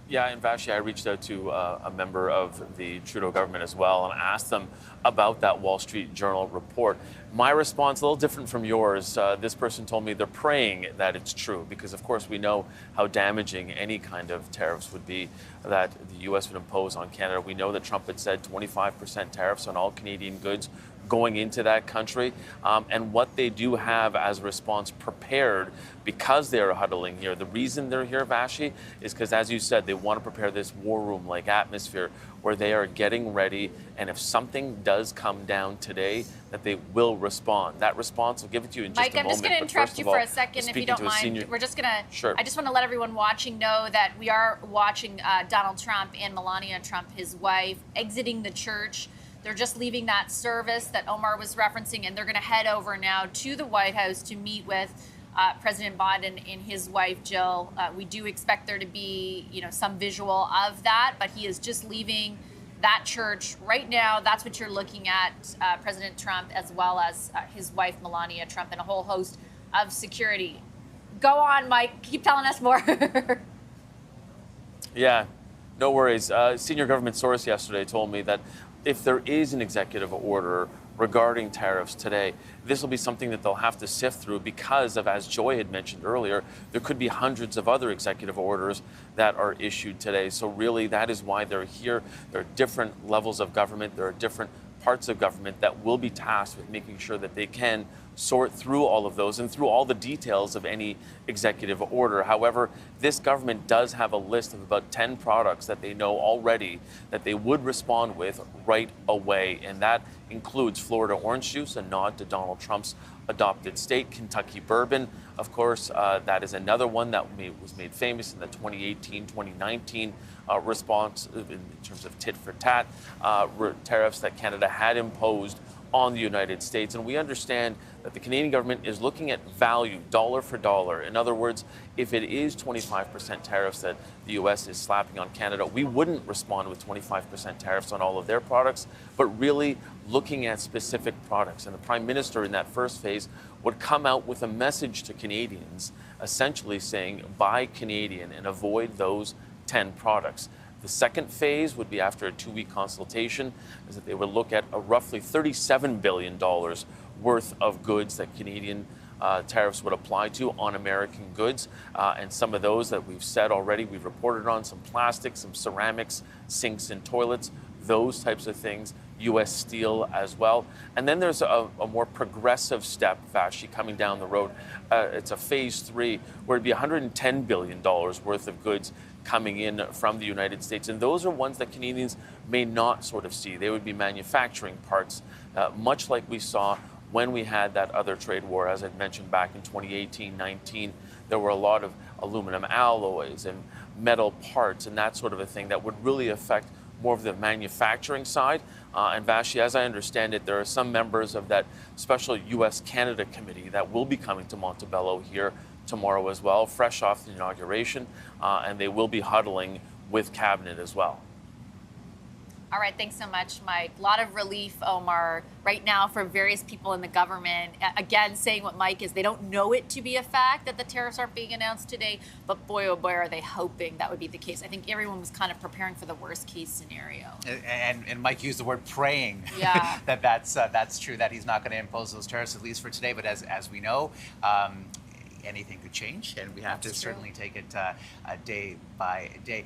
Yeah, and Vashi, I reached out to a member of the Trudeau government as well and asked them about that Wall Street Journal report. My response, a little different from yours. This person told me they're praying that it's true because, of course, we know how damaging any kind of tariffs would be that the U.S. would impose on Canada. We know that Trump had said 25% tariffs on all Canadian goods going into that country, and what they do have as a response prepared because they're huddling here. The reason they're here, Vashi, is because, as you said, they want to prepare this war room-like atmosphere where they are getting ready, and if something does come down today, that they will respond. That response, I'll give it to you in just Mike, a moment. I'm just going to interrupt you for a second, if you don't mind. We're just going to, Sure. I just want to let everyone watching know that we are watching Donald Trump and Melania Trump, his wife, exiting the church. They're just leaving that service that Omar was referencing, and they're going to head over now to the White House to meet with President Biden and his wife, Jill. We do expect there to be, some visual of that, but he is just leaving that church right now. That's what you're looking at, President Trump, as well as his wife, Melania Trump, and a whole host of security. Go on, Mike. Keep telling us more. Yeah, no worries. Senior government source yesterday told me that if there is an executive order regarding tariffs today, this will be something that they'll have to sift through because of, as Joy had mentioned earlier, there could be hundreds of other executive orders that are issued today. So really, that is why they're here. There are different levels of government. There are different parts of government that will be tasked with making sure that they can sort through all of those and through all the details of any executive order. However, this government does have a list of about 10 products that they know already that they would respond with right away, and that includes Florida orange juice, a nod to Donald Trump's adopted state, Kentucky bourbon. Of course, that is another one that was made famous in the 2018-2019 response in terms of tit for tat tariffs that Canada had imposed on the United States. And we understand that the Canadian government is looking at value, dollar for dollar. In other words, if it is 25% tariffs that the U.S. is slapping on Canada, we wouldn't respond with 25% tariffs on all of their products, but really looking at specific products. And the Prime Minister in that first phase would come out with a message to Canadians, essentially saying, buy Canadian and avoid those 10 products. The second phase would be after a 2-week consultation, is that they would look at a roughly $37 billion worth of goods that Canadian tariffs would apply to on American goods. And some of those that we've said already, we've reported on, some plastics, some ceramics, sinks and toilets, those types of things, U.S. steel as well. And then there's a more progressive step, Vashi, coming down the road. It's a phase 3, where it'd be $110 billion worth of goods coming in from the United States. And those are ones that Canadians may not sort of see. They would be manufacturing parts, much like we saw when we had that other trade war, as I mentioned back in 2018-19. There were a lot of aluminum alloys and metal parts and that sort of a thing that would really affect more of the manufacturing side. And Vashi, as I understand it, there are some members of that special U.S.-Canada committee that will be coming to Montebello here tomorrow as well, fresh off the inauguration, and they will be huddling with cabinet as well. All right, thanks so much, Mike. A lot of relief, Omar, right now for various people in the government. Again, saying what Mike is, they don't know it to be a fact that the tariffs aren't being announced today, but boy, oh boy, are they hoping that would be the case. I think everyone was kind of preparing for the worst case scenario. And Mike used the word praying. Yeah. that's true, that he's not going to impose those tariffs, at least for today. But as we know, anything could change, and we have to certainly take it day by day.